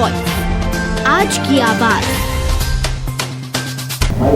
Voice, आज की आवाज।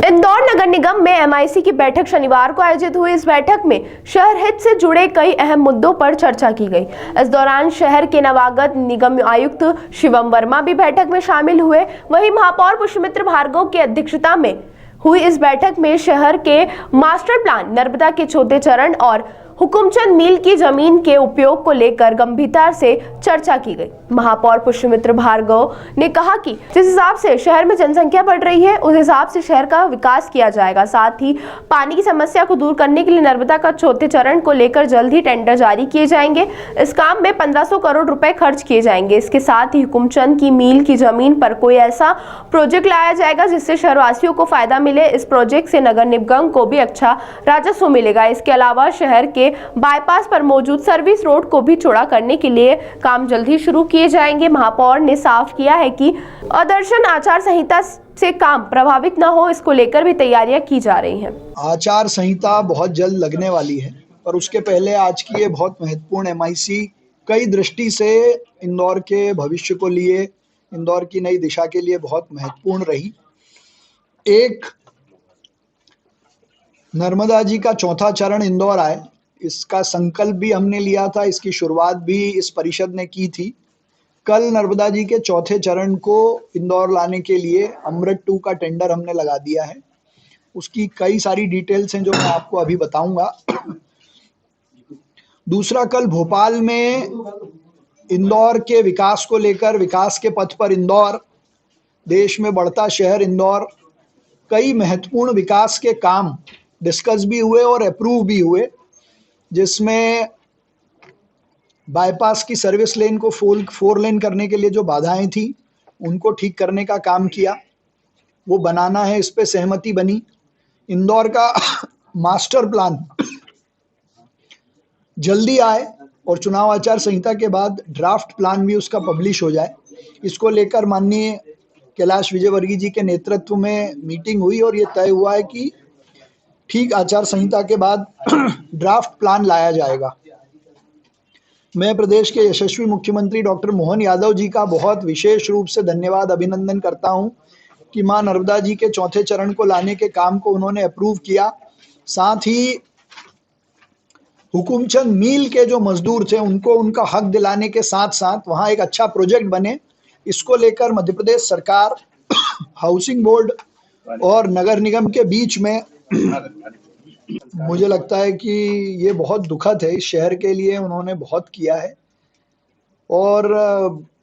इंदौर नगर निगम में एमआईसी की बैठक शनिवार को आयोजित हुई। इस बैठक में शहर हित से जुड़े कई अहम मुद्दों पर चर्चा की गई। इस दौरान शहर के नवागत निगम आयुक्त शिवम वर्मा भी बैठक में शामिल हुए। वहीं महापौर पुष्यमित्र भार्गव की अध्यक्षता में हुई इस बैठक में शहर के मास्टर प्लान, नर्मदा के चौथे चरण और हुकुमचंद मील की जमीन के उपयोग को लेकर गंभीरता से चर्चा की गई। महापौर पुष्यमित्र भार्गव ने कहा कि जिस हिसाब से शहर में जनसंख्या बढ़ रही है, उस हिसाब से शहर का विकास किया जाएगा। साथ ही पानी की समस्या को दूर करने के लिए नर्मदा का चौथे चरण को लेकर जल्द ही टेंडर जारी किए जाएंगे। इस काम में 1500 करोड़ रुपए खर्च किए जाएंगे। इसके साथ ही हुकुमचंद की मील की जमीन पर कोई ऐसा प्रोजेक्ट लाया जाएगा जिससे शहरवासियों को फायदा मिले। इस प्रोजेक्ट से नगर निगम को भी अच्छा राजस्व मिलेगा। इसके अलावा शहर के बाईपास पर मौजूद सर्विस रोड को भी चौड़ा करने के लिए काम जल्द ही शुरू किए जाएंगे। महापौर ने साफ किया है कि आदर्शन आचार संहिता से काम प्रभावित न हो, इसको लेकर भी तैयारियां की जा रही हैं। आचार संहिता बहुत जल्द लगने वाली है, पर उसके पहले आज की ये बहुत महत्वपूर्ण एमआईसी कई दृष्टि से इंदौर के भविष्य को लिए, इंदौर की नई दिशा के लिए बहुत महत्वपूर्ण रही। एक, नर्मदा जी का चौथा चरण इंदौर आए, इसका संकल्प भी हमने लिया था, इसकी शुरुआत भी इस परिषद ने की थी। कल नर्मदा जी के चौथे चरण को इंदौर लाने के लिए अमृत 2 का टेंडर हमने लगा दिया है। उसकी कई सारी डिटेल्स हैं जो मैं आपको अभी बताऊंगा। दूसरा, कल भोपाल में इंदौर के विकास को लेकर, विकास के पथ पर इंदौर, देश में बढ़ता शहर इंदौर, कई महत्वपूर्ण विकास के काम डिस्कस भी हुए और अप्रूव भी हुए, जिसमें बाईपास की सर्विस लेन को 4 लेन करने के लिए जो बाधाएं थी उनको ठीक करने का काम किया, वो बनाना है, इस पे सहमति बनी। इंदौर का मास्टर प्लान जल्दी आए और चुनाव आचार संहिता के बाद ड्राफ्ट प्लान भी उसका पब्लिश हो जाए, इसको लेकर माननीय कैलाश विजयवर्गीय जी के नेतृत्व में मीटिंग हुई और ये तय हुआ है कि ठीक आचार संहिता के बाद ड्राफ्ट प्लान लाया जाएगा। मैं प्रदेश के यशस्वी मुख्यमंत्री डॉक्टर मोहन यादव जी का बहुत विशेष रूप से धन्यवाद, अभिनंदन करता हूं कि मां नर्मदा जी के चौथे चरण को लाने के काम को उन्होंने अप्रूव किया। साथ ही हुकुमचंद मील के जो मजदूर थे उनको उनका हक दिलाने के साथ साथ वहां एक अच्छा प्रोजेक्ट बने, इसको लेकर मध्य प्रदेश सरकार, हाउसिंग बोर्ड और नगर निगम के बीच में मुझे लगता है कि ये बहुत दुखद है। इस शहर के लिए उन्होंने बहुत किया है और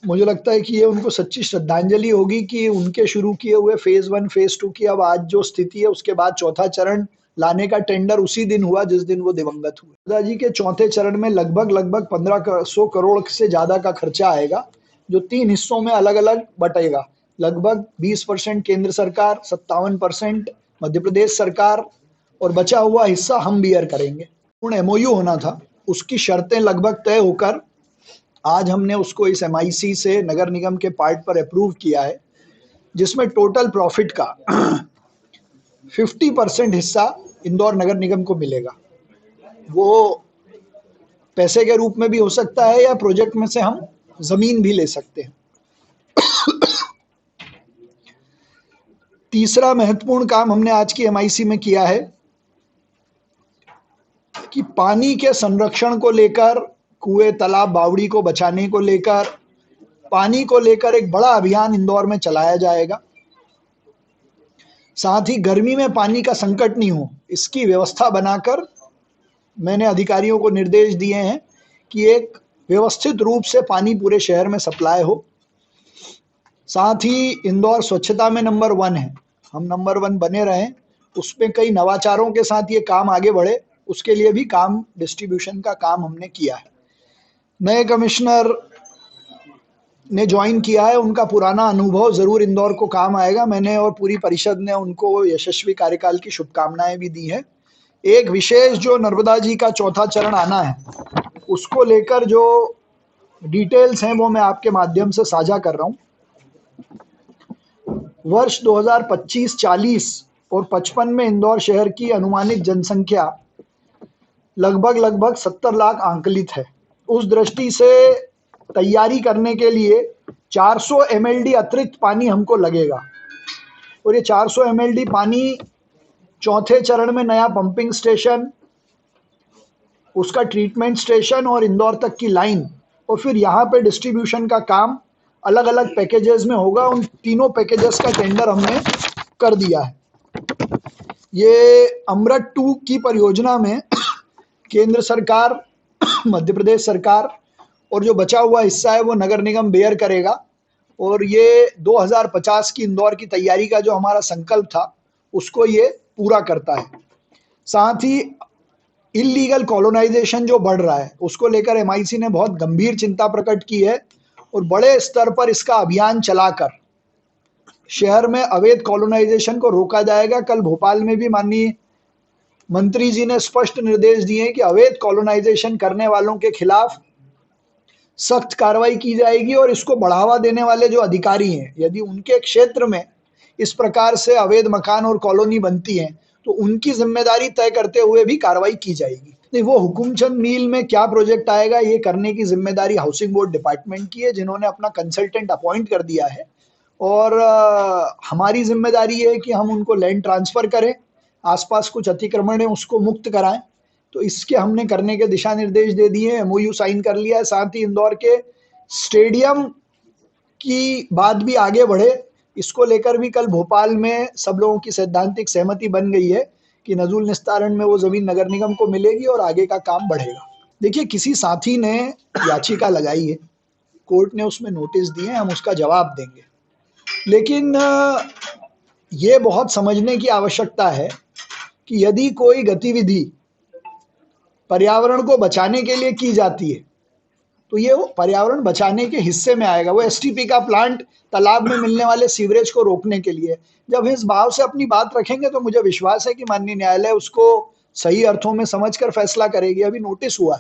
मुझे लगता है कि ये उनको सच्ची श्रद्धांजलि होगी कि उनके शुरू किए हुए फेज 1 फेज 2 की अब आज जो स्थिति है, उसके बाद चौथा चरण लाने का टेंडर उसी दिन हुआ जिस दिन वो दिवंगत हुए। नर्मदा जी के चौथे चरण में लगभग 1500 करोड़ से ज्यादा का खर्चा आएगा, जो 3 हिस्सों में अलग अलग बटेगा। लगभग 20% केंद्र सरकार, 57% मध्य प्रदेश सरकार और बचा हुआ हिस्सा हम बियर करेंगे। पूर्ण एमओयू होना था, उसकी शर्तें लगभग तय होकर आज हमने उसको इस एमआईसी से नगर निगम के पार्ट पर अप्रूव किया है, जिसमें टोटल प्रॉफिट का 50% हिस्सा इंदौर नगर निगम को मिलेगा। वो पैसे के रूप में भी हो सकता है या प्रोजेक्ट में से हम जमीन भी ले सकते हैं। तीसरा महत्वपूर्ण काम हमने आज की एमआईसी में किया है कि पानी के संरक्षण को लेकर, कुएं, तालाब, बावड़ी को बचाने को लेकर, पानी को लेकर एक बड़ा अभियान इंदौर में चलाया जाएगा। साथ ही गर्मी में पानी का संकट नहीं हो, इसकी व्यवस्था बनाकर मैंने अधिकारियों को निर्देश दिए हैं कि एक व्यवस्थित रूप से पानी पूरे शहर में सप्लाई हो। साथ ही इंदौर स्वच्छता में नंबर 1 है, हम नंबर 1 बने रहें, उसमें कई नवाचारों के साथ ये काम आगे बढ़े, उसके लिए भी काम, डिस्ट्रीब्यूशन का काम हमने किया है। नए कमिश्नर ने ज्वाइन किया है, उनका पुराना अनुभव जरूर इंदौर को काम आएगा। मैंने और पूरी परिषद ने उनको यशस्वी कार्यकाल की शुभकामनाएं भी दी हैं। एक विशेष जो नर्मदा जी का चौथा चरण आना है, उसको लेकर जो डिटेल्स हैं वो मैं आपके माध्यम से साझा कर रहा हूं। वर्ष 2025, 40 और 55 में इंदौर शहर की अनुमानित जनसंख्या लगभग 70 लाख आंकलित है। उस दृष्टि से तैयारी करने के लिए 400 mld अतिरिक्त पानी हमको लगेगा और ये 400 mld पानी चौथे चरण में नया पंपिंग स्टेशन, उसका ट्रीटमेंट स्टेशन और इंदौर तक की लाइन और फिर यहाँ पे डिस्ट्रीब्यूशन का काम अलग अलग पैकेजेस में होगा। उन तीनों पैकेजेस का टेंडर हमने कर दिया है। ये अमृत 2 की परियोजना में केंद्र सरकार, मध्य प्रदेश सरकार और जो बचा हुआ हिस्सा है वो नगर निगम बेयर करेगा और ये 2050 की इंदौर की तैयारी का जो हमारा संकल्प था उसको ये पूरा करता है। साथ ही इलीगल कॉलोनाइजेशन जो बढ़ रहा है उसको लेकर एमआईसी ने बहुत गंभीर चिंता प्रकट की है और बड़े स्तर पर इसका अभियान चलाकर शहर में अवैध कॉलोनाइजेशन को रोका जाएगा। कल भोपाल में भी माननीय मंत्री जी ने स्पष्ट निर्देश दिए हैं कि अवैध कॉलोनाइजेशन करने वालों के खिलाफ सख्त कार्रवाई की जाएगी और इसको बढ़ावा देने वाले जो अधिकारी हैं, यदि उनके क्षेत्र में इस प्रकार से अवैध मकान और कॉलोनी बनती हैं तो उनकी जिम्मेदारी तय करते हुए भी कार्रवाई की जाएगी। नहीं, वो हुकुमचंद मील में क्या प्रोजेक्ट आएगा ये करने की जिम्मेदारी हाउसिंग बोर्ड डिपार्टमेंट की है, जिन्होंने अपना कंसल्टेंट अपॉइंट कर दिया है और हमारी जिम्मेदारी है कि हम उनको लैंड ट्रांसफ़र करें, आसपास कुछ अतिक्रमण है उसको मुक्त कराएं। तो इसके हमने करने के दिशा निर्देश दे दिए हैं, MOU साइन कर लिया है। साथ ही इंदौर के स्टेडियम की बात भी आगे बढ़े, इसको लेकर भी कल भोपाल में सब लोगों की सैद्धांतिक सहमति बन गई है कि नजूल निस्तारण में वो ज़मीन नगर निगम को मिलेगी और आगे का काम बढ़ेगा। देखिए, किसी साथी ने याचिका लगाई है, कोर्ट ने उसमें नोटिस दिए, हम उसका जवाब देंगे, लेकिन ये बहुत समझने की आवश्यकता है कि यदि कोई गतिविधि पर्यावरण को बचाने के लिए की जाती है तो ये वो पर्यावरण बचाने के हिस्से में आएगा। वो STP का प्लांट तालाब में मिलने वाले सीवरेज को रोकने के लिए, जब इस भाव से अपनी बात रखेंगे तो मुझे विश्वास है कि माननीय न्यायालय उसको सही अर्थों में समझकर फैसला करेगी। अभी नोटिस हुआ है।